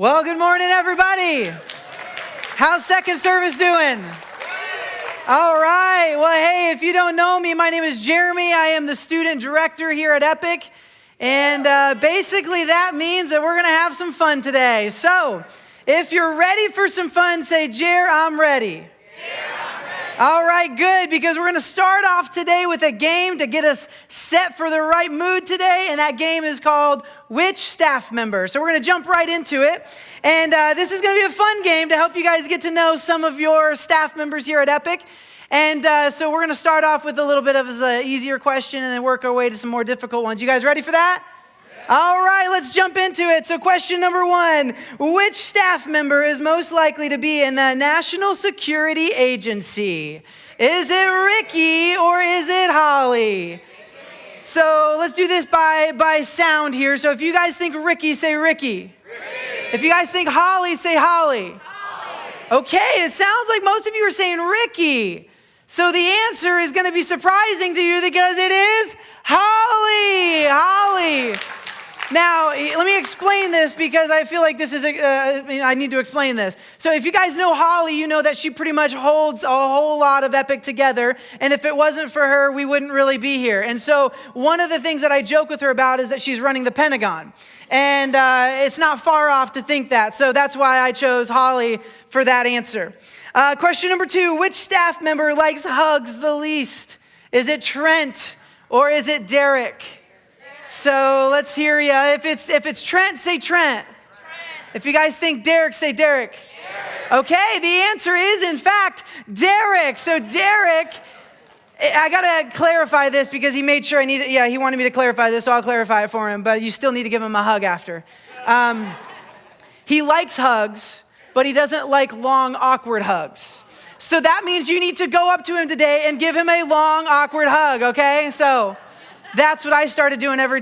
Well, good morning, everybody. How's second service doing? All right. Well, hey, if you don't know me, my name is Jeremy. I am the student director here at Epic. And basically that means that we're going to have some fun today. So if you're ready for some fun, say, Jer, I'm ready. All right, good, because we're going to start off today with a game to get us set for the right mood today, and that game is called Which Staff Member? So we're going to jump right into it, and this is going to be a fun game to help you guys get to know some of your staff members here at Epic. And so we're going to start off with a little bit of an easier question and then work our way to some more difficult ones. You guys ready for that? All right, let's jump into it. So question number one, which staff member is most likely to be in the National Security Agency? Is it Ricky or is it Holly? So let's do this by sound here. So if you guys think Ricky, say Ricky. If you guys think Holly, say Holly. Okay, it sounds like most of you are saying Ricky. So the answer is going to be surprising to you because it is Holly. Holly. Now, let me explain this because I feel like this is I need to explain this. So if you guys know Holly, you know that she pretty much holds a whole lot of Epic together. And if it wasn't for her, we wouldn't really be here. And so one of the things that I joke with her about is that she's running the Pentagon. And it's not far off to think that. So that's why I chose Holly for that answer. Question number two, which staff member likes hugs the least? Is it Trent or is it Derek? So let's hear ya. If it's Trent, say Trent. If you guys think Derek, say Derek. Okay, the answer is in fact Derek. So Derek, I gotta clarify this because he made sure he wanted me to clarify this, so I'll clarify it for him, but you still need to give him a hug after. He likes hugs, but he doesn't like long, awkward hugs. So that means you need to go up to him today and give him a long, awkward hug, okay? So that's what I started doing ever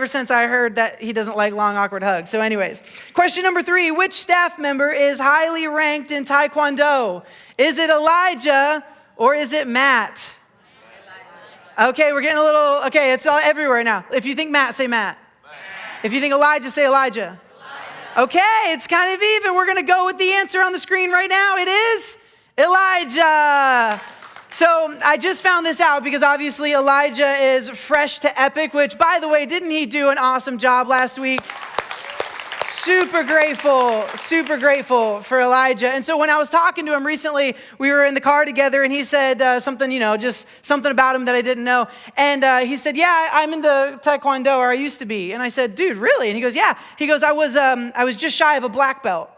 since I heard that he doesn't like long, awkward hugs. So anyways, question number three, which staff member is highly ranked in Taekwondo? Is it Elijah or is it Matt? Okay, we're getting okay, it's all everywhere now. If you think Matt, say Matt. If you think Elijah, say Elijah. Okay, it's kind of even. We're going to go with the answer on the screen right now. It is Elijah. So I just found this out because obviously Elijah is fresh to Epic, which, by the way, didn't he do an awesome job last week? Super grateful for Elijah. And so when I was talking to him recently, we were in the car together and he said something, just something about him that I didn't know. And he said, yeah, I'm into Taekwondo, or I used to be. And I said, dude, really? And he goes, yeah. He goes, I was just shy of a black belt.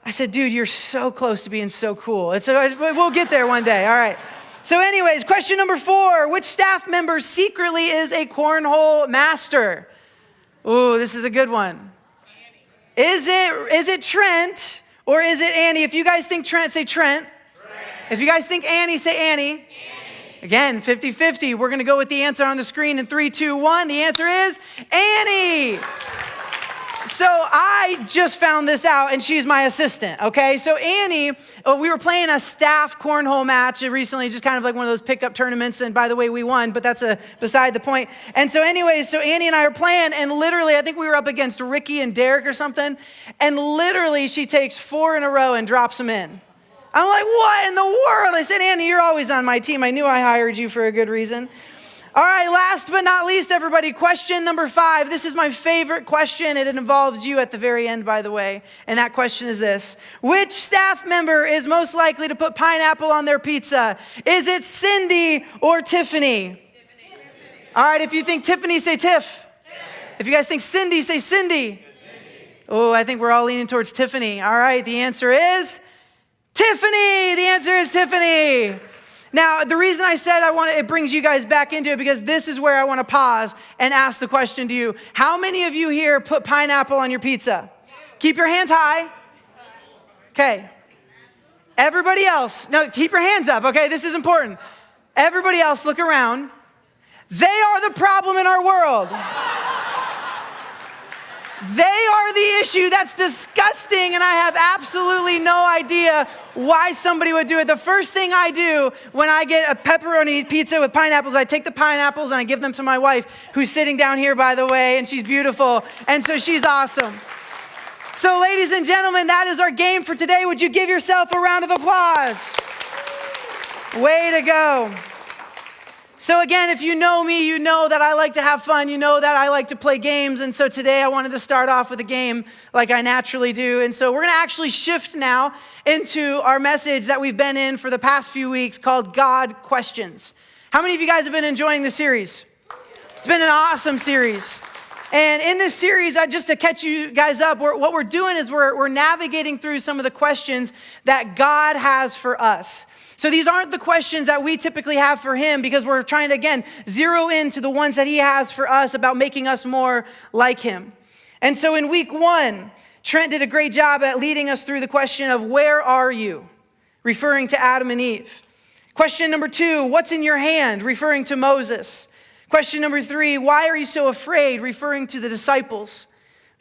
I said, dude, you're so close to being so cool. We'll get there one day. All right. So anyways, question number four, which staff member secretly is a cornhole master? Ooh, this is a good one. Is it Trent or is it Annie? If you guys think Trent, say Trent. If you guys think Annie, say Annie. Again, 50-50. We're going to go with the answer on the screen in 3, 2, 1. The answer is Annie. So I just found this out, and she's my assistant, okay? So Annie, we were playing a staff cornhole match recently, just kind of like one of those pickup tournaments, and by the way, we won, but that's beside the point. And so anyways, so Annie and I are playing, and literally, I think we were up against Ricky and Derek or something, and literally, she takes 4 in a row and drops them in. I'm like, what in the world? I said, Annie, you're always on my team. I knew I hired you for a good reason. All right, last but not least, everybody, question number 5. This is my favorite question, and it involves you at the very end, by the way. And that question is this. Which staff member is most likely to put pineapple on their pizza? Is it Cindy or Tiffany? All right, if you think Tiffany, say Tiff. If you guys think Cindy, say Cindy. Oh, I think we're all leaning towards Tiffany. All right, the answer is Tiffany. The answer is Tiffany. Now, the reason I said it brings you guys back into it because this is where I want to pause and ask the question to you. How many of you here put pineapple on your pizza? Keep your hands high. Okay. Everybody else, no, keep your hands up, okay? This is important. Everybody else, look around. They are the problem in our world. They are the issue. That's disgusting, and I have absolutely no idea why somebody would do it. The first thing I do when I get a pepperoni pizza with pineapples, I take the pineapples and I give them to my wife, who's sitting down here, by the way, and she's beautiful, and so she's awesome. So ladies and gentlemen, that is our game for today. Would you give yourself a round of applause? Way to go. So again, if you know me, you know that I like to have fun. You know that I like to play games. And so today I wanted to start off with a game like I naturally do. And so we're going to actually shift now into our message that we've been in for the past few weeks called God Questions. How many of you guys have been enjoying the series? It's been an awesome series. And in this series, just to catch you guys up, what we're doing is we're navigating through some of the questions that God has for us. So these aren't the questions that we typically have for him because we're trying to, again, zero into the ones that he has for us about making us more like him. And so in week 1, Trent did a great job at leading us through the question of where are you? Referring to Adam and Eve. Question number 2, what's in your hand? Referring to Moses. Question number 3, why are you so afraid? Referring to the disciples.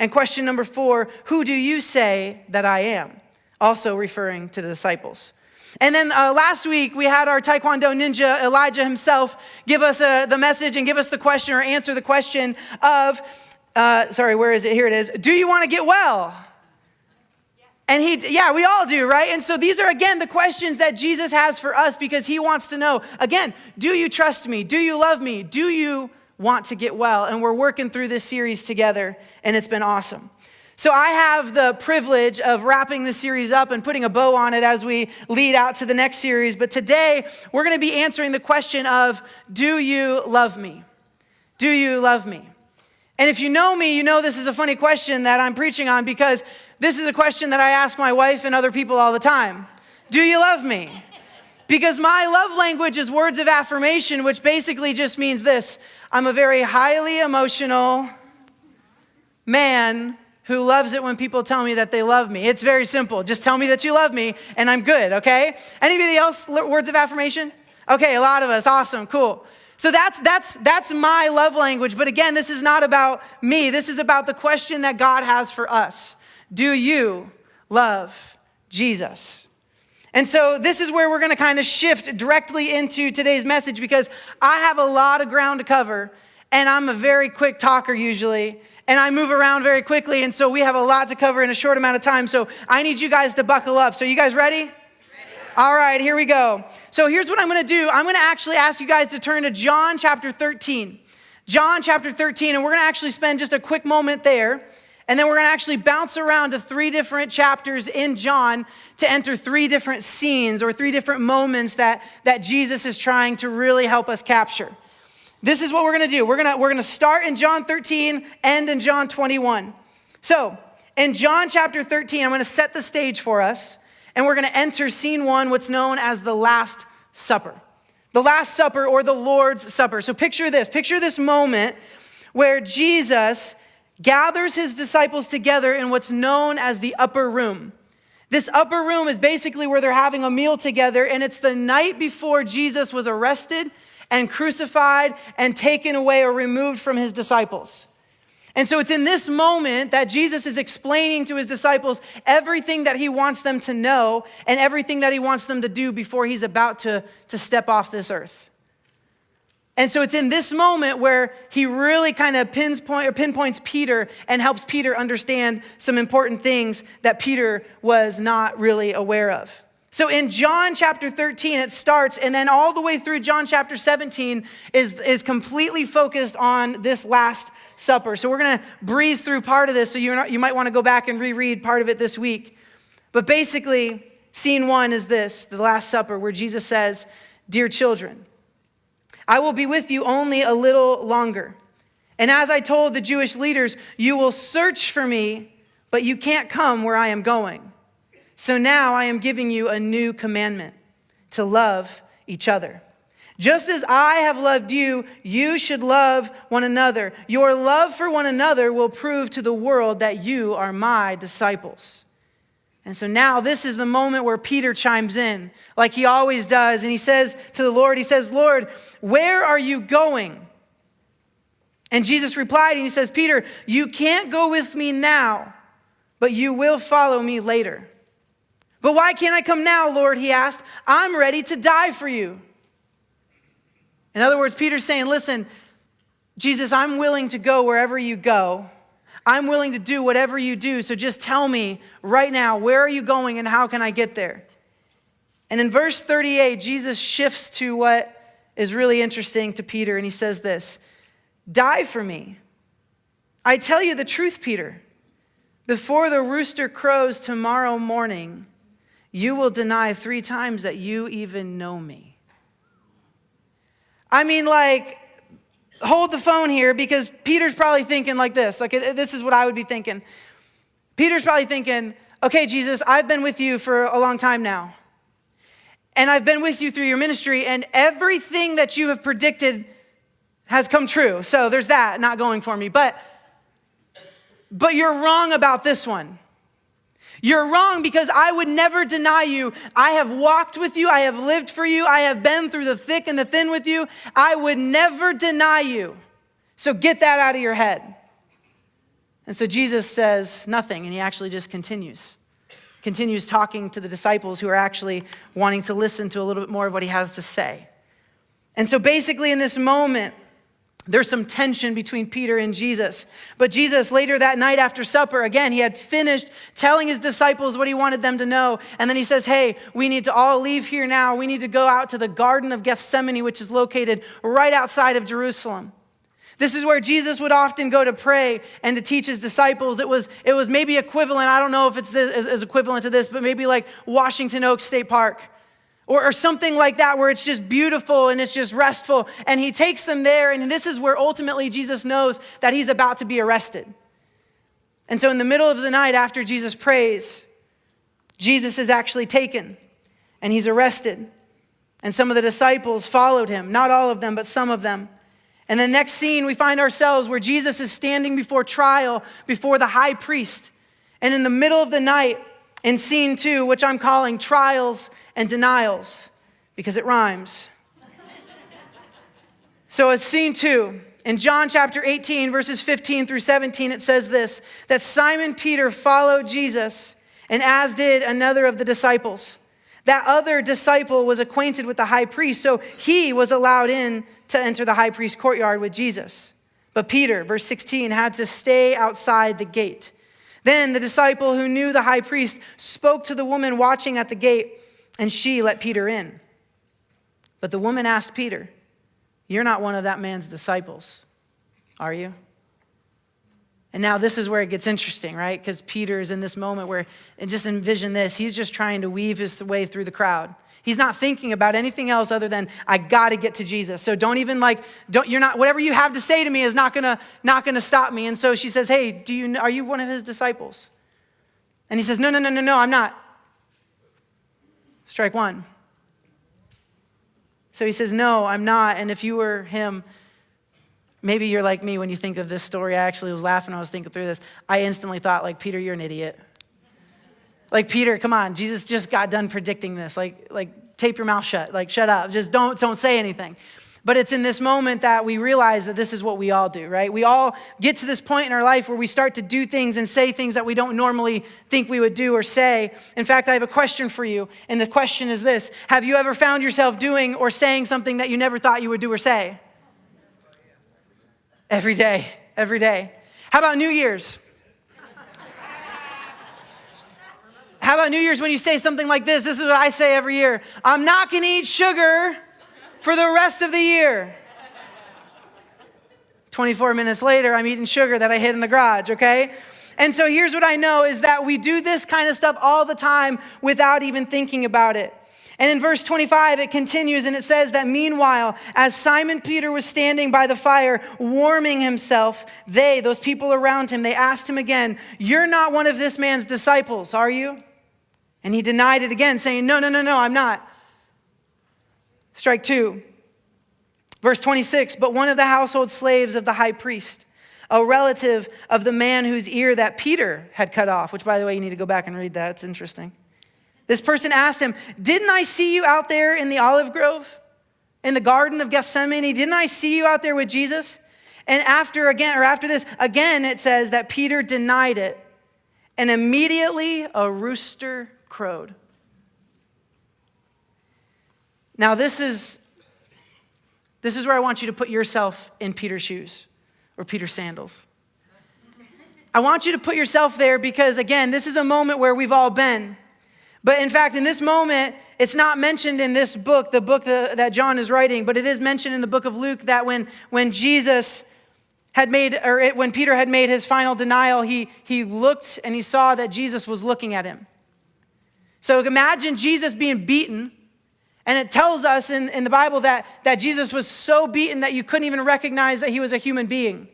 And question number 4, who do you say that I am? Also referring to the disciples. And then last week, we had our Taekwondo ninja, Elijah himself, give us the message and give us the question or answer the question of, where is it? Here it is. Do you want to get well? And we all do, right? And so these are, again, the questions that Jesus has for us because he wants to know, again, do you trust me? Do you love me? Do you want to get well? And we're working through this series together, and it's been awesome. So I have the privilege of wrapping this series up and putting a bow on it as we lead out to the next series. But today, we're going to be answering the question of, do you love me? Do you love me? And if you know me, you know this is a funny question that I'm preaching on because this is a question that I ask my wife and other people all the time. Do you love me? Because my love language is words of affirmation, which basically just means this. I'm a very highly emotional man who loves it when people tell me that they love me. It's very simple. Just tell me that you love me and I'm good, okay? Anybody else, words of affirmation? Okay, a lot of us, awesome, cool. So that's my love language. But again, this is not about me. This is about the question that God has for us. Do you love Jesus? And so this is where we're gonna kind of shift directly into today's message because I have a lot of ground to cover and I'm a very quick talker usually. And I move around very quickly, and so we have a lot to cover in a short amount of time. So I need you guys to buckle up. So you guys ready? Ready. All right, here we go. So here's what I'm going to do. I'm going to actually ask you guys to turn to John chapter 13. John chapter 13, and we're going to actually spend just a quick moment there. And then we're going to actually bounce around to 3 different chapters in John to enter 3 different scenes or 3 different moments that Jesus is trying to really help us capture. This is what we're going to do. We're going to start in John 13, end in John 21. So in John chapter 13, I'm going to set the stage for us, and we're going to enter scene 1, what's known as the Last Supper. The Last Supper or the Lord's Supper. So picture this moment where Jesus gathers his disciples together in what's known as the upper room. This upper room is basically where they're having a meal together, and it's the night before Jesus was arrested and crucified and taken away or removed from his disciples. And so it's in this moment that Jesus is explaining to his disciples everything that he wants them to know and everything that he wants them to do before he's about to step off this earth. And so it's in this moment where he really kind of pinpoints Peter and helps Peter understand some important things that Peter was not really aware of. So in John chapter 13, it starts, and then all the way through John chapter 17 is completely focused on this Last Supper. So we're going to breeze through part of this, so you might want to go back and reread part of it this week. But basically, scene 1 is this, the Last Supper, where Jesus says, "Dear children, I will be with you only a little longer. And as I told the Jewish leaders, you will search for me, but you can't come where I am going. So now I am giving you a new commandment, to love each other. Just as I have loved you, you should love one another. Your love for one another will prove to the world that you are my disciples." And so now this is the moment where Peter chimes in, like he always does. And he says to the Lord, "Lord, where are you going?" And Jesus replied, and he says, "Peter, you can't go with me now, but you will follow me later." "But why can't I come now, Lord?" he asked. "I'm ready to die for you." In other words, Peter's saying, listen, Jesus, I'm willing to go wherever you go. I'm willing to do whatever you do. So just tell me right now, where are you going and how can I get there? And in verse 38, Jesus shifts to what is really interesting to Peter, and he says this, die for me. I tell you the truth, Peter. Before the rooster crows tomorrow morning, you will deny 3 times that you even know me. I mean, like, hold the phone here, because Peter's probably thinking like this. Like, this is what I would be thinking. Peter's probably thinking, okay, Jesus, I've been with you for a long time now. And I've been with you through your ministry, and everything that you have predicted has come true. So there's that not going for me. But you're wrong about this one. You're wrong because I would never deny you. I have walked with you. I have lived for you. I have been through the thick and the thin with you. I would never deny you. So get that out of your head. And so Jesus says nothing, and he actually just continues talking to the disciples who are actually wanting to listen to a little bit more of what he has to say. And so basically in this moment, there's some tension between Peter and Jesus. But Jesus, later that night after supper, again, he had finished telling his disciples what he wanted them to know. And then he says, hey, we need to all leave here now. We need to go out to the Garden of Gethsemane, which is located right outside of Jerusalem. This is where Jesus would often go to pray and to teach his disciples. It was maybe equivalent, I don't know if it's as equivalent to this, but maybe like Washington Oaks State Park or something like that, where it's just beautiful and it's just restful. And he takes them there, and this is where ultimately Jesus knows that he's about to be arrested. And so in the middle of the night after Jesus prays, Jesus is actually taken and he's arrested. And some of the disciples followed him, not all of them, but some of them. And the next scene, we find ourselves where Jesus is standing before trial, before the high priest. And in the middle of the night, in scene 2, which I'm calling trials and denials, because it rhymes. So it's scene 2. In John chapter 18, verses 15 through 17, it says this, that Simon Peter followed Jesus, and as did another of the disciples. That other disciple was acquainted with the high priest, so he was allowed in to enter the high priest's courtyard with Jesus. But Peter, verse 16, had to stay outside the gate. Then the disciple who knew the high priest spoke to the woman watching at the gate, and she let Peter in. But the woman asked Peter, you're not one of that man's disciples, are you? And now this is where it gets interesting, right? Because Peter is in this moment where, and just envision this, he's just trying to weave his way through the crowd. He's not thinking about anything else other than, I got to get to Jesus. So don't even whatever you have to say to me is not gonna stop me. And so she says, hey, are you one of his disciples? And he says, no, I'm not. Strike one. So he says, no, I'm not. And if you were him, maybe you're like me when you think of this story. I actually was laughing when I was thinking through this. I instantly thought, like, Peter, you're an idiot. Like, Peter, come on, Jesus just got done predicting this. Like tape your mouth shut. Like, shut up. Just don't say anything. But it's in this moment that we realize that this is what we all do, right? We all get to this point in our life where we start to do things and say things that we don't normally think we would do or say. In fact, I have a question for you, and the question is this. Have you ever found yourself doing or saying something that you never thought you would do or say? Every day. How about New Year's? How about New Year's when you say something like this? This is what I say every year. I'm not going to eat sugar for the rest of the year. 24 minutes later, I'm eating sugar that I hid in the garage, okay? And so here's what I know is that we do this kind of stuff all the time without even thinking about it. And in verse 25, it continues and it says that meanwhile, as Simon Peter was standing by the fire, warming himself, those people around him, they asked him again, you're not one of this man's disciples, are you? And he denied it again, saying, no, I'm not. Strike 2. Verse 26, but one of the household slaves of the high priest, a relative of the man whose ear that Peter had cut off, which, by the way, you need to go back and read that. It's interesting. This person asked him, didn't I see you out there in the olive grove, in the Garden of Gethsemane? Didn't I see you out there with Jesus? And after this, again, it says that Peter denied it. And immediately a rooster crowed. Now this is where I want you to put yourself in Peter's shoes or Peter's sandals. I want you to put yourself there because, again, this is a moment where we've all been. But in fact, in this moment, it's not mentioned in this book, the book that John is writing, but it is mentioned in the book of Luke that when Jesus had made, when Peter had made his final denial, he looked and he saw that Jesus was looking at him. So imagine Jesus being beaten, and it tells us in the Bible that Jesus was so beaten that you couldn't even recognize that he was a human being.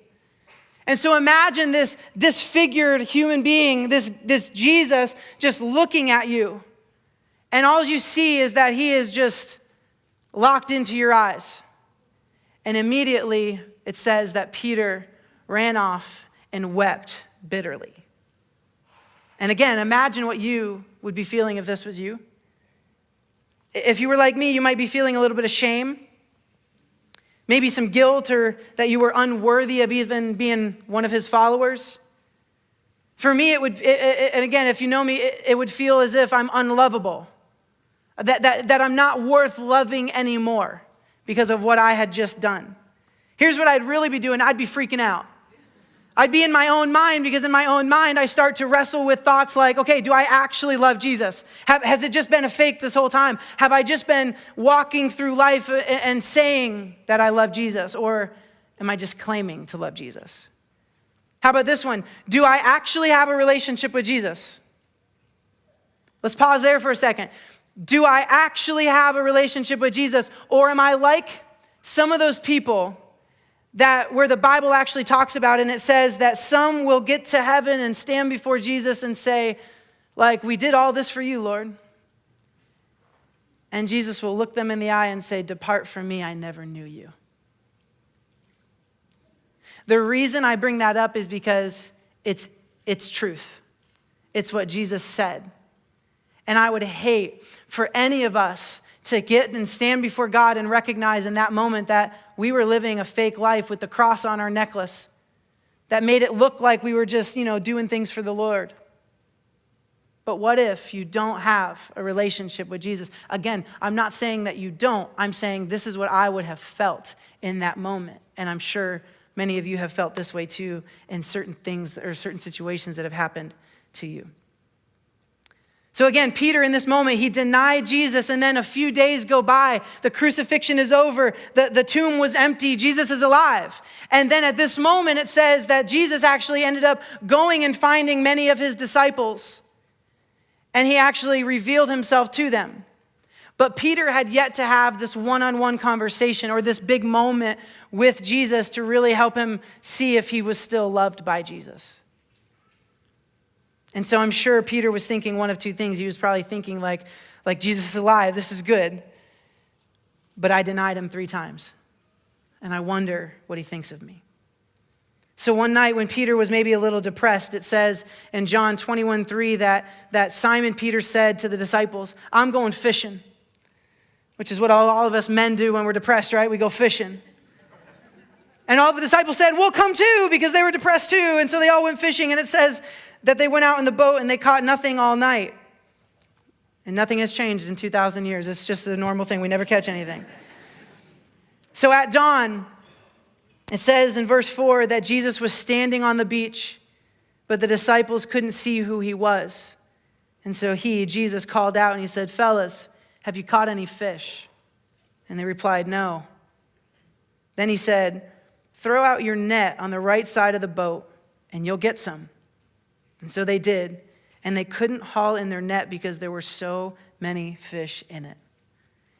And so imagine this disfigured human being, this Jesus just looking at you. And all you see is that he is just locked into your eyes. And immediately it says that Peter ran off and wept bitterly. And again, imagine what you would be feeling if this was you. If you were like me, you might be feeling a little bit of shame. Maybe some guilt or that you were unworthy of even being one of his followers. For me, and again, if you know me, it would feel as if I'm unlovable. That I'm not worth loving anymore because of what I had just done. Here's what I'd really be doing. I'd be freaking out. I'd be in my own mind because in my own mind, I start to wrestle with thoughts like, okay, do I actually love Jesus? Has it just been a fake this whole time? Have I just been walking through life and saying that I love Jesus? Or am I just claiming to love Jesus? How about this one? Do I actually have a relationship with Jesus? Let's pause there for a second. Do I actually have a relationship with Jesus? Or am I like some of those people that where the Bible actually talks about, and it says that some will get to heaven and stand before Jesus and say, like, we did all this for you, Lord. And Jesus will look them in the eye and say, depart from me, I never knew you. The reason I bring that up is because it's truth. It's what Jesus said. And I would hate for any of us to get and stand before God and recognize in that moment that we were living a fake life with the cross on our necklace that made it look like we were just, doing things for the Lord. But what if you don't have a relationship with Jesus? Again, I'm not saying that you don't. I'm saying this is what I would have felt in that moment. And I'm sure many of you have felt this way too in certain things or certain situations that have happened to you. So again, Peter in this moment, he denied Jesus, and then a few days go by. The crucifixion is over. The tomb was empty. Jesus is alive. And then at this moment, it says that Jesus actually ended up going and finding many of his disciples. And he actually revealed himself to them. But Peter had yet to have this one-on-one conversation or this big moment with Jesus to really help him see if he was still loved by Jesus. And so I'm sure Peter was thinking one of two things. He was probably thinking like Jesus is alive, this is good. But I denied him 3 times. And I wonder what he thinks of me. So one night when Peter was maybe a little depressed, it says in John 21:3 that Simon Peter said to the disciples, I'm going fishing. Which is what all of us men do when we're depressed, right? We go fishing. And all the disciples said, we'll come too, because they were depressed too. And so they all went fishing. And it says that they went out in the boat and they caught nothing all night. And nothing has changed in 2,000 years. It's just a normal thing. We never catch anything. So at dawn, it says in verse 4 that Jesus was standing on the beach, but the disciples couldn't see who he was. And so Jesus, called out and he said, fellas, have you caught any fish? And they replied, no. Then he said, throw out your net on the right side of the boat and you'll get some. And so they did, and they couldn't haul in their net because there were so many fish in it.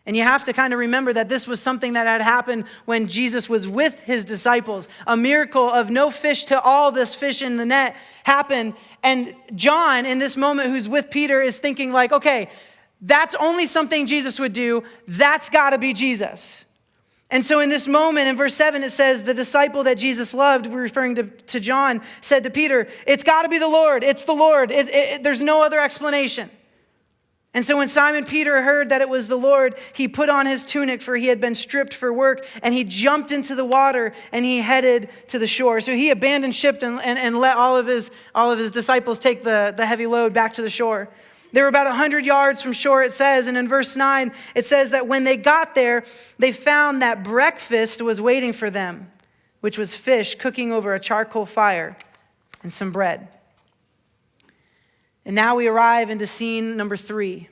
And you have to kind of remember that this was something that had happened when Jesus was with his disciples. A miracle of no fish to all this fish in the net happened. And John, in this moment, who's with Peter, is thinking like, okay, that's only something Jesus would do. That's got to be Jesus. And so in this moment, in verse 7, it says, the disciple that Jesus loved, referring to John, said to Peter, it's got to be the Lord. It's the Lord. There's no other explanation. And so when Simon Peter heard that it was the Lord, he put on his tunic, for he had been stripped for work, and he jumped into the water and he headed to the shore. So he abandoned ship and let all of his disciples take the heavy load back to the shore. They were about 100 yards from shore, it says, and in verse 9, it says that when they got there, they found that breakfast was waiting for them, which was fish cooking over a charcoal fire and some bread. And now we arrive into scene number 3.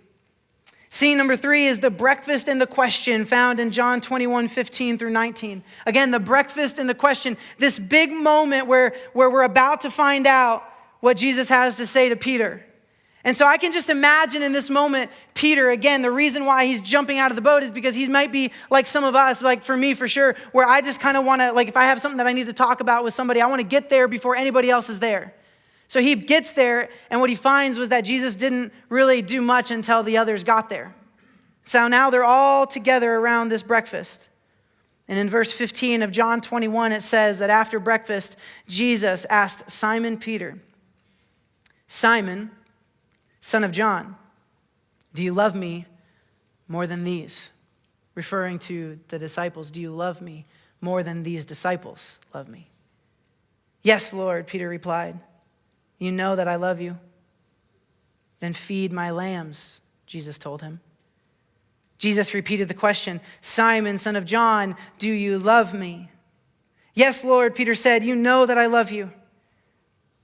Scene number 3 is the breakfast and the question found in John 21:15 through 19. Again, the breakfast and the question, this big moment where we're about to find out what Jesus has to say to Peter. And so I can just imagine in this moment, Peter, again, the reason why he's jumping out of the boat is because he might be like some of us, like for me for sure, where I just kind of want to, like if I have something that I need to talk about with somebody, I want to get there before anybody else is there. So he gets there, and what he finds was that Jesus didn't really do much until the others got there. So now they're all together around this breakfast. And in verse 15 of John 21, it says that after breakfast, Jesus asked Simon Peter, "Simon, son of John, do you love me more than these?" Referring to the disciples, do you love me more than these disciples love me? "Yes, Lord," Peter replied. "You know that I love you." "Then feed my lambs," Jesus told him. Jesus repeated the question, "Simon, son of John, do you love me?" "Yes, Lord," Peter said, "you know that I love you."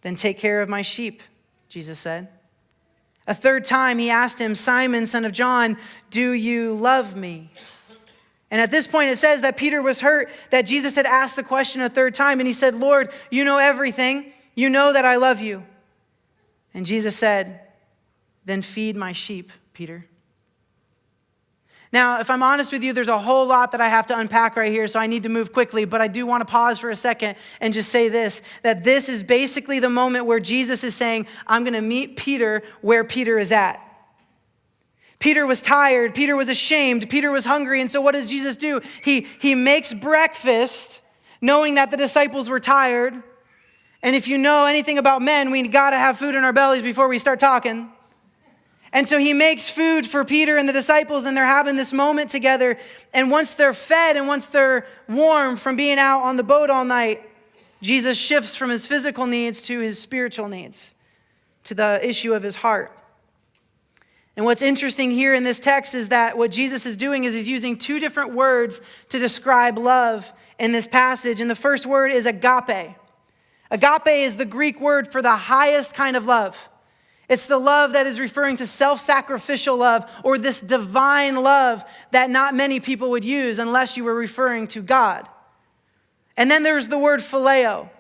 "Then take care of my sheep," Jesus said. A third time he asked him, "Simon, son of John, do you love me?" And at this point it says that Peter was hurt that Jesus had asked the question a third time, and he said, "Lord, you know everything. You know that I love you." And Jesus said, "Then feed my sheep, Peter." Now, if I'm honest with you, there's a whole lot that I have to unpack right here, so I need to move quickly, but I do want to pause for a second and just say this, that this is basically the moment where Jesus is saying, I'm going to meet Peter where Peter is at. Peter was tired, Peter was ashamed, Peter was hungry, and so what does Jesus do? He makes breakfast, knowing that the disciples were tired, and if you know anything about men, we got to have food in our bellies before we start talking. And so he makes food for Peter and the disciples, and they're having this moment together. And once they're fed and once they're warm from being out on the boat all night, Jesus shifts from his physical needs to his spiritual needs, to the issue of his heart. And what's interesting here in this text is that what Jesus is doing is he's using 2 different words to describe love in this passage. And the first word is agape. Agape is the Greek word for the highest kind of love. It's the love that is referring to self-sacrificial love, or this divine love that not many people would use unless you were referring to God. And then there's the word phileo.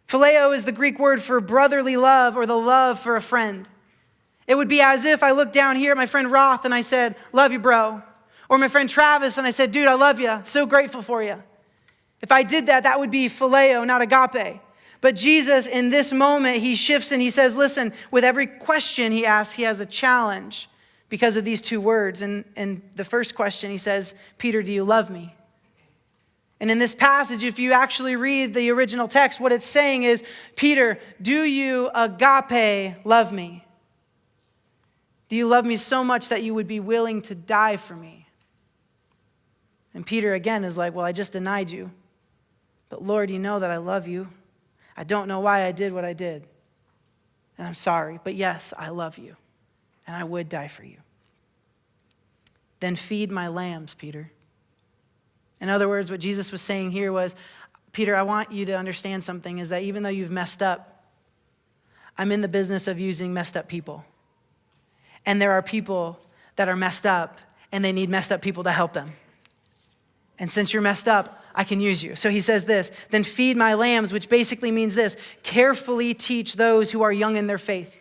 Phileo is the Greek word for brotherly love, or the love for a friend. It would be as if I looked down here at my friend Roth and I said, "Love you, bro." Or my friend Travis and I said, "Dude, I love you. So grateful for you." If I did that, that would be phileo, not agape. But Jesus, in this moment, he shifts and he says, listen, with every question he asks, he has a challenge because of these 2 words. And the first question, he says, "Peter, do you love me?" And in this passage, if you actually read the original text, what it's saying is, "Peter, do you agape love me? Do you love me so much that you would be willing to die for me?" And Peter again is like, "Well, I just denied you. But Lord, you know that I love you. I don't know why I did what I did. And I'm sorry, but yes, I love you. And I would die for you." "Then feed my lambs, Peter." In other words, what Jesus was saying here was, Peter, I want you to understand something, is that even though you've messed up, I'm in the business of using messed up people. And there are people that are messed up, and they need messed up people to help them. And since you're messed up, I can use you. So he says this, "Then feed my lambs," which basically means this, carefully teach those who are young in their faith.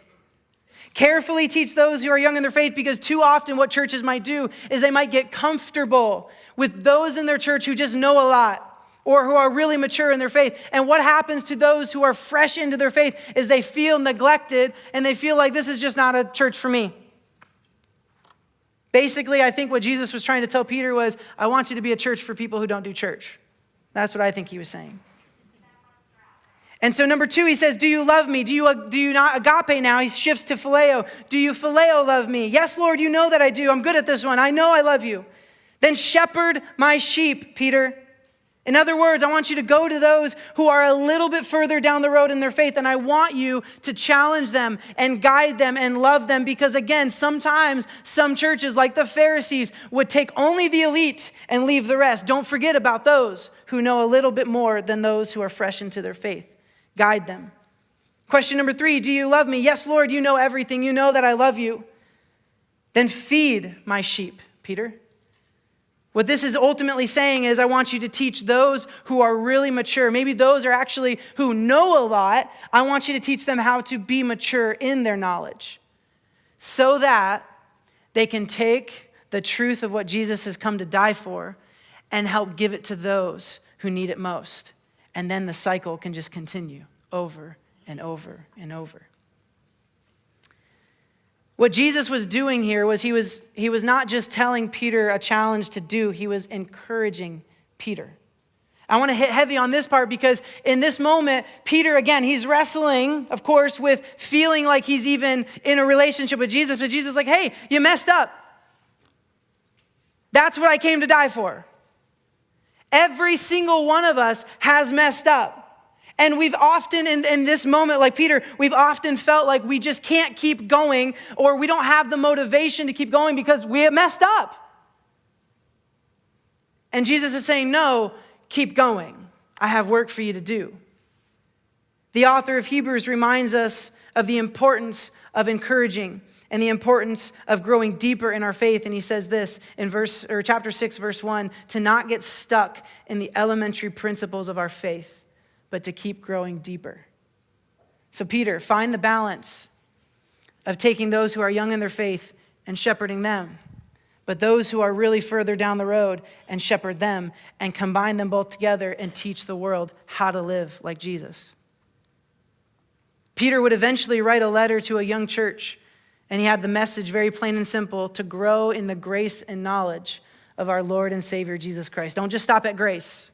Carefully teach those who are young in their faith, because too often what churches might do is they might get comfortable with those in their church who just know a lot or who are really mature in their faith. And what happens to those who are fresh into their faith is they feel neglected and they feel like this is just not a church for me. Basically, I think what Jesus was trying to tell Peter was, I want you to be a church for people who don't do church. That's what I think he was saying. And so number 2, he says, "Do you love me? Do you not agape now?" He shifts to phileo. "Do you phileo love me?" "Yes, Lord, you know that I do. I'm good at this one. I know I love you." "Then shepherd my sheep, Peter." In other words, I want you to go to those who are a little bit further down the road in their faith, and I want you to challenge them and guide them and love them, because again, sometimes some churches like the Pharisees would take only the elite and leave the rest. Don't forget about those who know a little bit more than those who are fresh into their faith. Guide them. Question number 3, do you love me? Yes, Lord, you know everything. You know that I love you. Then feed my sheep, Peter. What this is ultimately saying is I want you to teach those who are really mature. Maybe those are actually who know a lot. I want you to teach them how to be mature in their knowledge so that they can take the truth of what Jesus has come to die for and help give it to those who need it most. And then the cycle can just continue over and over and over. What Jesus was doing here was he was not just telling Peter a challenge to do, he was encouraging Peter. I want to hit heavy on this part because in this moment, Peter, again, he's wrestling, of course, with feeling like he's even in a relationship with Jesus, but Jesus is like, hey, you messed up. That's what I came to die for. Every single one of us has messed up. And we've often, in this moment, like Peter, we've often felt like we just can't keep going or we don't have the motivation to keep going because we have messed up. And Jesus is saying, no, keep going. I have work for you to do. The author of Hebrews reminds us of the importance of encouraging and the importance of growing deeper in our faith. And he says this in chapter 6, verse 1, to not get stuck in the elementary principles of our faith, but to keep growing deeper. So Peter, find the balance of taking those who are young in their faith and shepherding them, but those who are really further down the road and shepherd them and combine them both together and teach the world how to live like Jesus. Peter would eventually write a letter to a young church, and he had the message very plain and simple: to grow in the grace and knowledge of our Lord and Savior, Jesus Christ. Don't just stop at grace.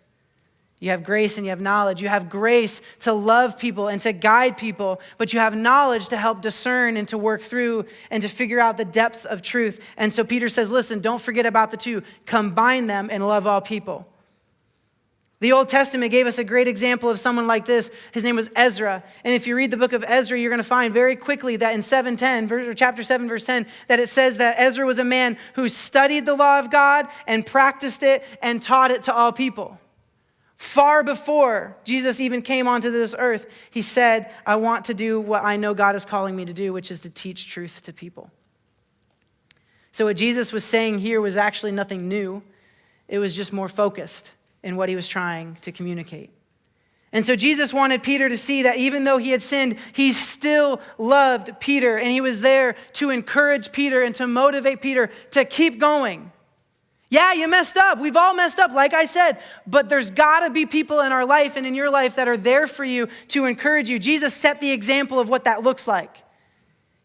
You have grace and you have knowledge. You have grace to love people and to guide people, but you have knowledge to help discern and to work through and to figure out the depth of truth. And so Peter says, listen, don't forget about the two. Combine them and love all people. The Old Testament gave us a great example of someone like this. His name was Ezra. And if you read the book of Ezra, you're going to find very quickly that in chapter 7, verse 10, that it says that Ezra was a man who studied the law of God and practiced it and taught it to all people. Far before Jesus even came onto this earth, he said, I want to do what I know God is calling me to do, which is to teach truth to people. So what Jesus was saying here was actually nothing new. It was just more focused in what he was trying to communicate. And so Jesus wanted Peter to see that even though he had sinned, he still loved Peter. And he was there to encourage Peter and to motivate Peter to keep going. Yeah, you messed up. We've all messed up, like I said. But there's got to be people in our life and in your life that are there for you to encourage you. Jesus set the example of what that looks like.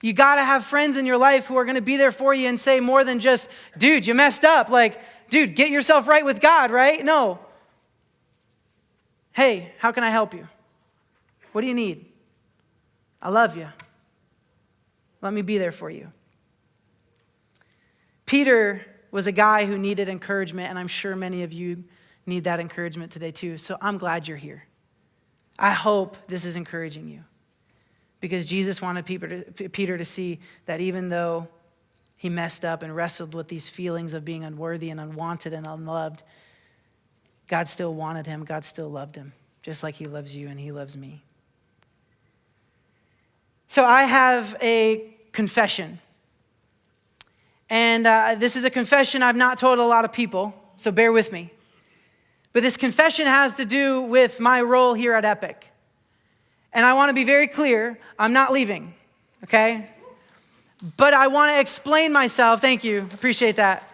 You got to have friends in your life who are going to be there for you and say more than just, dude, you messed up. Like, dude, get yourself right with God, right? No. Hey, how can I help you? What do you need? I love you. Let me be there for you. Peter was a guy who needed encouragement, and I'm sure many of you need that encouragement today too. So I'm glad you're here. I hope this is encouraging you because Jesus wanted Peter to see that even though he messed up and wrestled with these feelings of being unworthy and unwanted and unloved, God still wanted him. God still loved him, just like he loves you and he loves me. So I have a confession. And this is a confession I've not told a lot of people, so bear with me. But this confession has to do with my role here at Epic. And I want to be very clear, I'm not leaving, okay? But I want to explain myself. Thank you, appreciate that.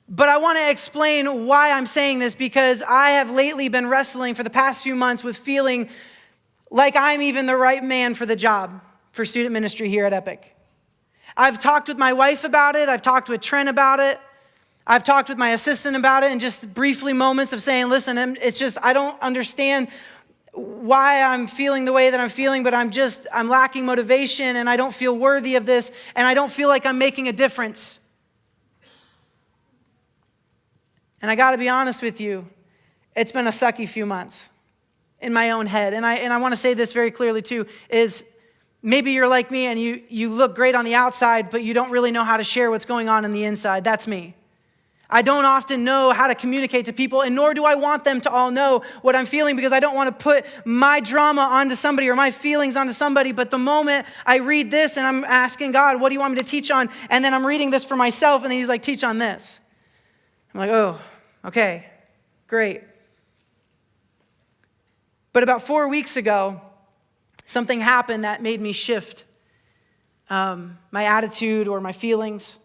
But I want to explain why I'm saying this because I have lately been wrestling for the past few months with feeling like I'm even the right man for the job for student ministry here at Epic. I've talked with my wife about it. I've talked with Trent about it. I've talked with my assistant about it, and just briefly moments of saying, listen, it's just, I don't understand why I'm feeling the way that I'm feeling, but I'm lacking motivation and I don't feel worthy of this and I don't feel like I'm making a difference. And I got to be honest with you, it's been a sucky few months in my own head. And I want to say this very clearly too, is maybe you're like me and you look great on the outside, but you don't really know how to share what's going on the inside. That's me. I don't often know how to communicate to people, and nor do I want them to all know what I'm feeling, because I don't want to put my drama onto somebody or my feelings onto somebody. But the moment I read this and I'm asking God, what do you want me to teach on? And then I'm reading this for myself, and then he's like, teach on this. I'm like, oh, okay, great. But about 4 weeks ago, something happened that made me shift my attitude or my feelings.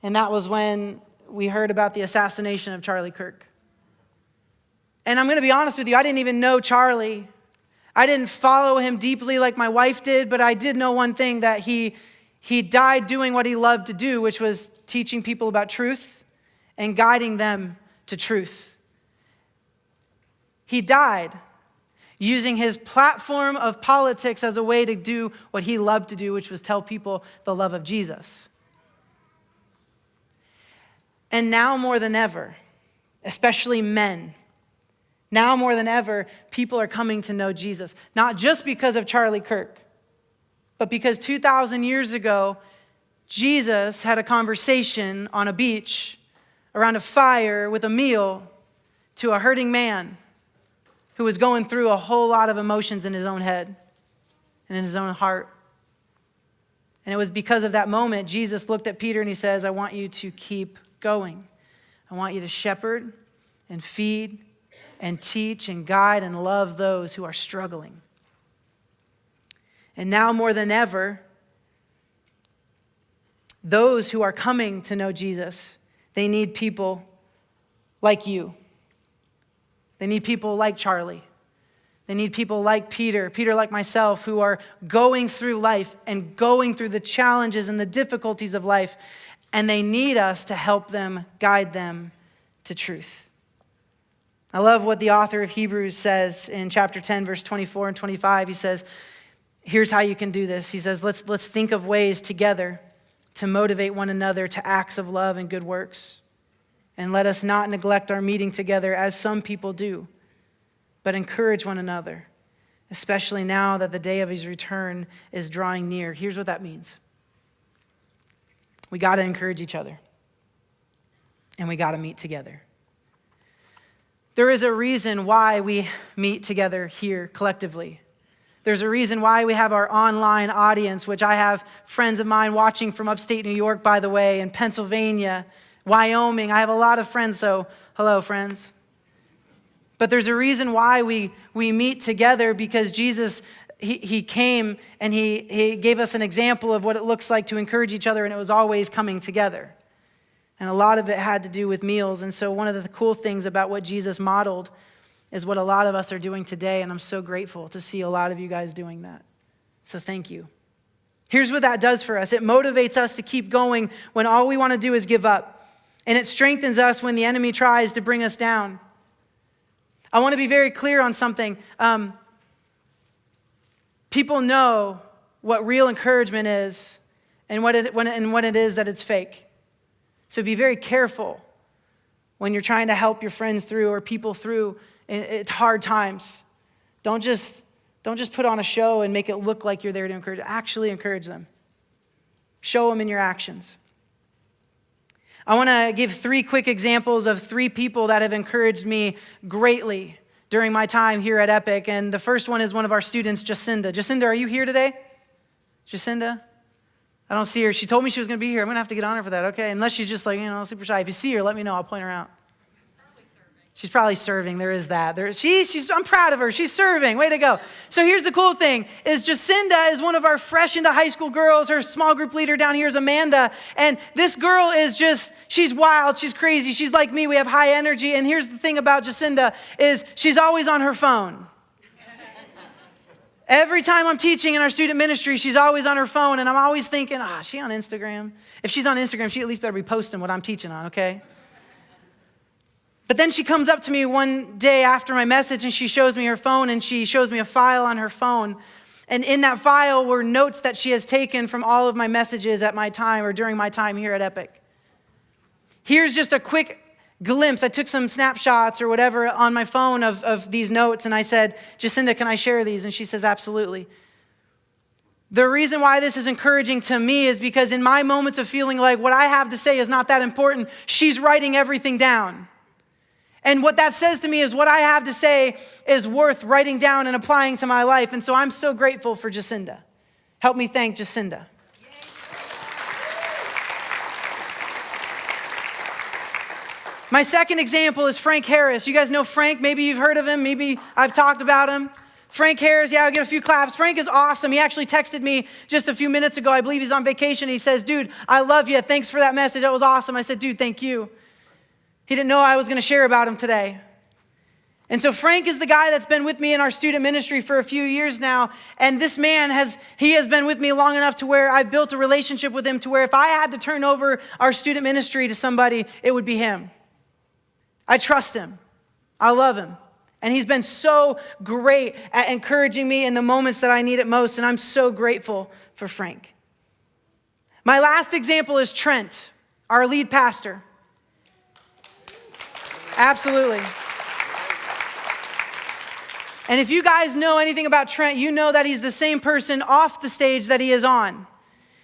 And that was when we heard about the assassination of Charlie Kirk. And I'm going to be honest with you, I didn't even know Charlie. I didn't follow him deeply like my wife did, but I did know one thing, that he died doing what he loved to do, which was teaching people about truth and guiding them to truth. He died using his platform of politics as a way to do what he loved to do, which was tell people the love of Jesus. And now more than ever, especially men, now more than ever, people are coming to know Jesus. Not just because of Charlie Kirk, but because 2,000 years ago, Jesus had a conversation on a beach around a fire with a meal to a hurting man who was going through a whole lot of emotions in his own head and in his own heart. And it was because of that moment, Jesus looked at Peter and he says, I want you to keep going. I want you to shepherd and feed and teach and guide and love those who are struggling. And now more than ever, those who are coming to know Jesus, they need people like you. They need people like Charlie. They need people like Peter like myself, who are going through life and going through the challenges and the difficulties of life. And they need us to help them, guide them to truth. I love what the author of Hebrews says in chapter 10, verse 24 and 25. He says, here's how you can do this. He says, let's think of ways together to motivate one another to acts of love and good works. And let us not neglect our meeting together as some people do, but encourage one another, especially now that the day of his return is drawing near. Here's what that means. We got to encourage each other, and we got to meet together. There is a reason why we meet together here collectively. There's a reason why we have our online audience, which I have friends of mine watching from upstate New York, by the way, and Pennsylvania, Wyoming. I have a lot of friends, so hello, friends. But there's a reason why we meet together, because Jesus, he came and he gave us an example of what it looks like to encourage each other, and it was always coming together. And a lot of it had to do with meals. And so one of the cool things about what Jesus modeled is what a lot of us are doing today, and I'm so grateful to see a lot of you guys doing that. So thank you. Here's what that does for us. It motivates us to keep going when all we want to do is give up. And it strengthens us when the enemy tries to bring us down. I want to be very clear on something. People know what real encouragement is and what it is that it's fake. So be very careful when you're trying to help your friends through or people through it's hard times. Don't just put on a show and make it look like you're there to encourage. Actually encourage them. Show them in your actions. I want to give 3 quick examples of 3 people that have encouraged me greatly during my time here at Epic. And the first one is one of our students, Jacinda. Jacinda, are you here today? Jacinda? I don't see her. She told me she was going to be here. I'm going to have to get on her for that, okay? Unless she's just like, super shy. If you see her, let me know. I'll point her out. She's probably serving. There is that. I'm proud of her. She's serving. Way to go. So here's the cool thing is Jacinda is one of our fresh into high school girls. Her small group leader down here is Amanda. And this girl is she's wild. She's crazy. She's like me. We have high energy. And here's the thing about Jacinda is she's always on her phone. Every time I'm teaching in our student ministry, she's always on her phone. And I'm always thinking, is she on Instagram? If she's on Instagram, she at least better be posting what I'm teaching on, okay? But then she comes up to me one day after my message and she shows me her phone and she shows me a file on her phone. And in that file were notes that she has taken from all of my messages at my time or during my time here at Epic. Here's just a quick glimpse. I took some snapshots or whatever on my phone of these notes and I said, Jacinda, can I share these? And she says, absolutely. The reason why this is encouraging to me is because in my moments of feeling like what I have to say is not that important, she's writing everything down. And what that says to me is what I have to say is worth writing down and applying to my life. And so I'm so grateful for Jacinda. Help me thank Jacinda. My second example is Frank Harris. You guys know Frank? Maybe you've heard of him. Maybe I've talked about him. Frank Harris, yeah, I'll get a few claps. Frank is awesome. He actually texted me just a few minutes ago. I believe he's on vacation. He says, dude, I love you. Thanks for that message. That was awesome. I said, dude, thank you. He didn't know I was going to share about him today. And so Frank is the guy that's been with me in our student ministry for a few years now. And this man has been with me long enough to where I've built a relationship with him to where if I had to turn over our student ministry to somebody, it would be him. I trust him. I love him. And he's been so great at encouraging me in the moments that I need it most. And I'm so grateful for Frank. My last example is Trent, our lead pastor. Absolutely. And if you guys know anything about Trent, you know that he's the same person off the stage that he is on.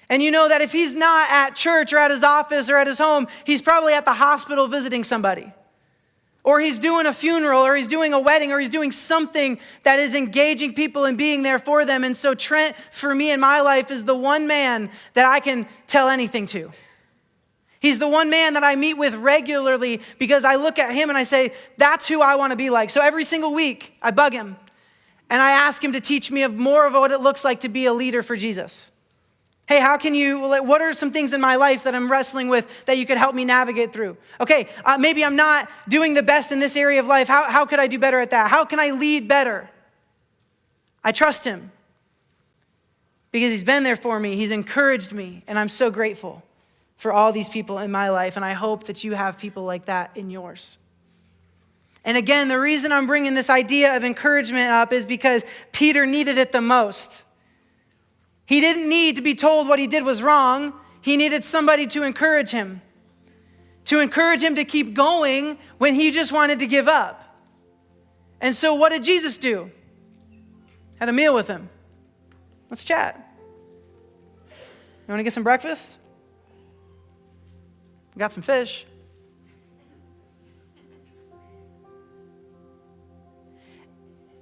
And you know that if he's not at church or at his office or at his home, he's probably at the hospital visiting somebody. Or he's doing a funeral, or he's doing a wedding, or he's doing something that is engaging people and being there for them. And so Trent, for me in my life, is the one man that I can tell anything to. He's the one man that I meet with regularly because I look at him and I say, that's who I want to be like. So every single week, I bug him and I ask him to teach me more of what it looks like to be a leader for Jesus. Hey, what are some things in my life that I'm wrestling with that you could help me navigate through? Okay, maybe I'm not doing the best in this area of life. How could I do better at that? How can I lead better? I trust him because he's been there for me. He's encouraged me, and I'm so grateful for all these people in my life, and I hope that you have people like that in yours. And again, the reason I'm bringing this idea of encouragement up is because Peter needed it the most. He didn't need to be told what he did was wrong. He needed somebody to encourage him to keep going when he just wanted to give up. And so what did Jesus do? Had a meal with him. Let's chat. You want to get some breakfast? Got some fish.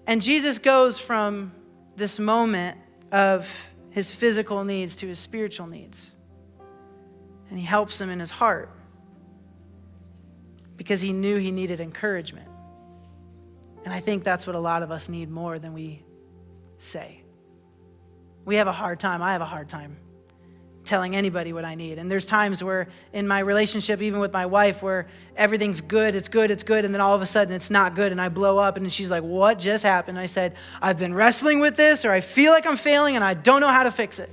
And Jesus goes from this moment of his physical needs to his spiritual needs. And he helps him in his heart because he knew he needed encouragement. And I think that's what a lot of us need more than we say. We have a hard time. I have a hard time telling anybody what I need. And there's times where in my relationship, even with my wife, where everything's good, it's good, and then all of a sudden it's not good and I blow up and she's like, what just happened? And I said, I've been wrestling with this, or I feel like I'm failing and I don't know how to fix it.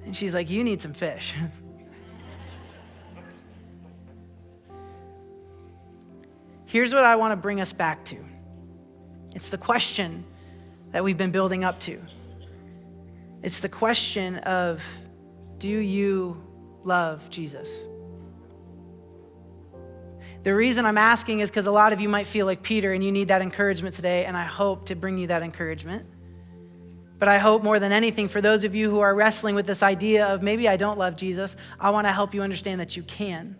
And she's like, you need some fish. Here's what I want to bring us back to. It's the question that we've been building up to. It's the question of, do you love Jesus? The reason I'm asking is because a lot of you might feel like Peter and you need that encouragement today, and I hope to bring you that encouragement. But I hope more than anything, for those of you who are wrestling with this idea of maybe I don't love Jesus, I want to help you understand that you can.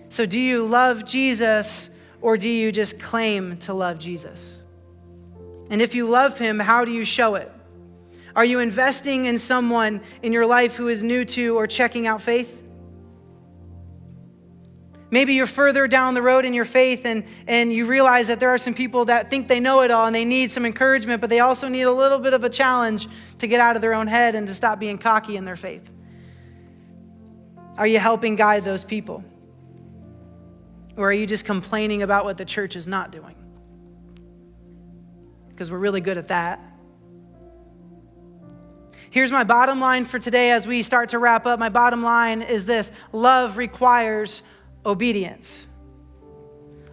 So do you love Jesus, or do you just claim to love Jesus? And if you love him, how do you show it? Are you investing in someone in your life who is new to or checking out faith? Maybe you're further down the road in your faith and you realize that there are some people that think they know it all and they need some encouragement, but they also need a little bit of a challenge to get out of their own head and to stop being cocky in their faith. Are you helping guide those people? Or are you just complaining about what the church is not doing? Because we're really good at that. Here's my bottom line for today as we start to wrap up. My bottom line is this: love requires obedience.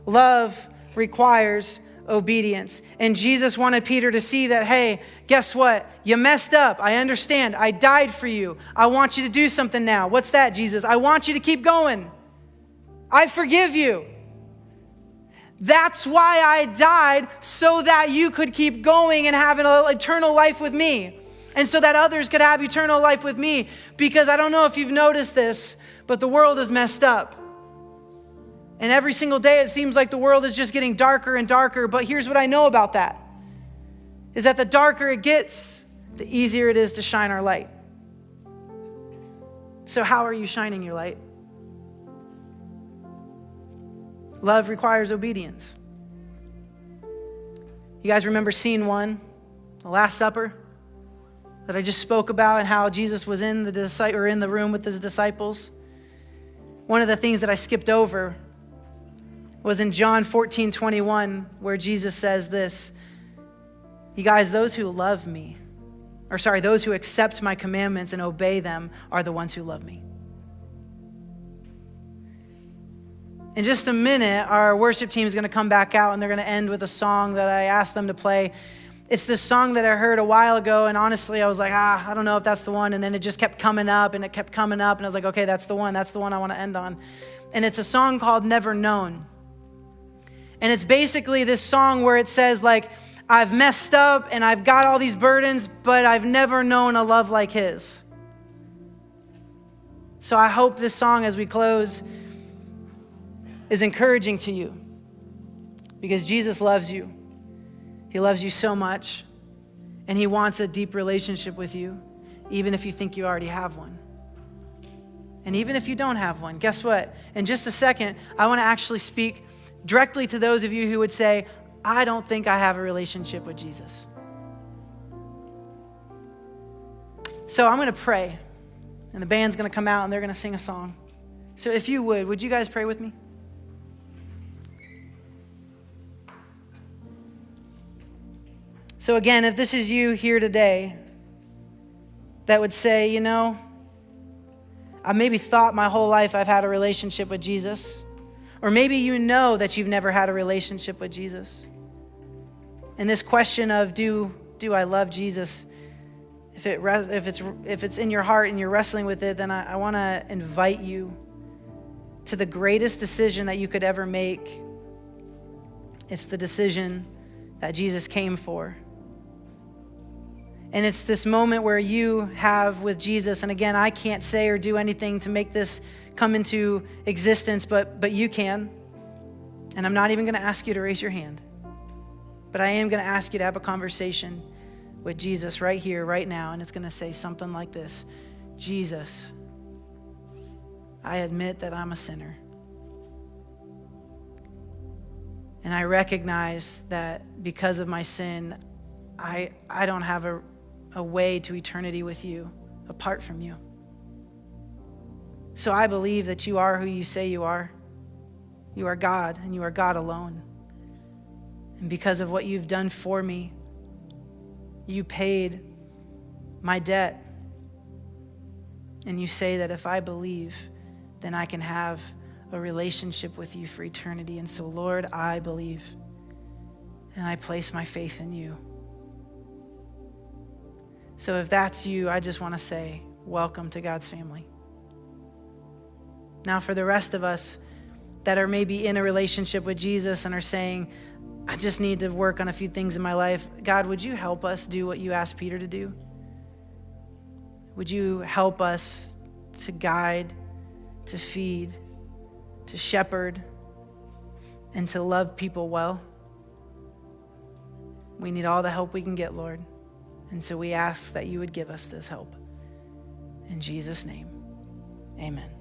Love requires obedience. And Jesus wanted Peter to see that, hey, guess what? You messed up. I understand. I died for you. I want you to do something now. What's that, Jesus? I want you to keep going. I forgive you. That's why I died, so that you could keep going and have an eternal life with me. And so that others could have eternal life with me. Because I don't know if you've noticed this, but the world is messed up. And every single day it seems like the world is just getting darker and darker. But here's what I know about that, is that the darker it gets, the easier it is to shine our light. So how are you shining your light? Love requires obedience. You guys remember scene 1, the Last Supper, that I just spoke about, and how Jesus was in the room with his disciples? One of the things that I skipped over was in John 14:21, where Jesus says this: you guys, those who accept my commandments and obey them are the ones who love me. In just a minute, our worship team is going to come back out, and they're going to end with a song that I asked them to play. It's this song that I heard a while ago, and honestly, I was like, I don't know if that's the one. And then it just kept coming up, and it kept coming up, and I was like, okay, that's the one I want to end on. And it's a song called Never Known. And it's basically this song where it says, like, I've messed up, and I've got all these burdens, but I've never known a love like his. So I hope this song, as we close, is encouraging to you, because Jesus loves you. He loves you so much, and he wants a deep relationship with you, even if you think you already have one. And even if you don't have one, guess what? In just a second, I want to actually speak directly to those of you who would say, I don't think I have a relationship with Jesus. So I'm going to pray, and the band's going to come out, and they're going to sing a song. So if you would you guys pray with me? So again, if this is you here today that would say, I maybe thought my whole life I've had a relationship with Jesus, or maybe you know that you've never had a relationship with Jesus. And this question of do I love Jesus, if it's in your heart and you're wrestling with it, then I want to invite you to the greatest decision that you could ever make. It's the decision that Jesus came for. And it's this moment where you have with Jesus, and again, I can't say or do anything to make this come into existence, but you can. And I'm not even going to ask you to raise your hand, but I am going to ask you to have a conversation with Jesus right here, right now, and it's going to say something like this: Jesus, I admit that I'm a sinner. And I recognize that because of my sin, I don't have a way to eternity with you apart from you. So I believe that you are who you say you are. You are God, and you are God alone. And because of what you've done for me, you paid my debt. And you say that if I believe, then I can have a relationship with you for eternity. And so, Lord, I believe, and I place my faith in you. So if that's you, I just want to say, welcome to God's family. Now, for the rest of us that are maybe in a relationship with Jesus and are saying, I just need to work on a few things in my life, God, would you help us do what you asked Peter to do? Would you help us to guide, to feed, to shepherd, and to love people well? We need all the help we can get, Lord. And so we ask that you would give us this help. In Jesus' name, amen.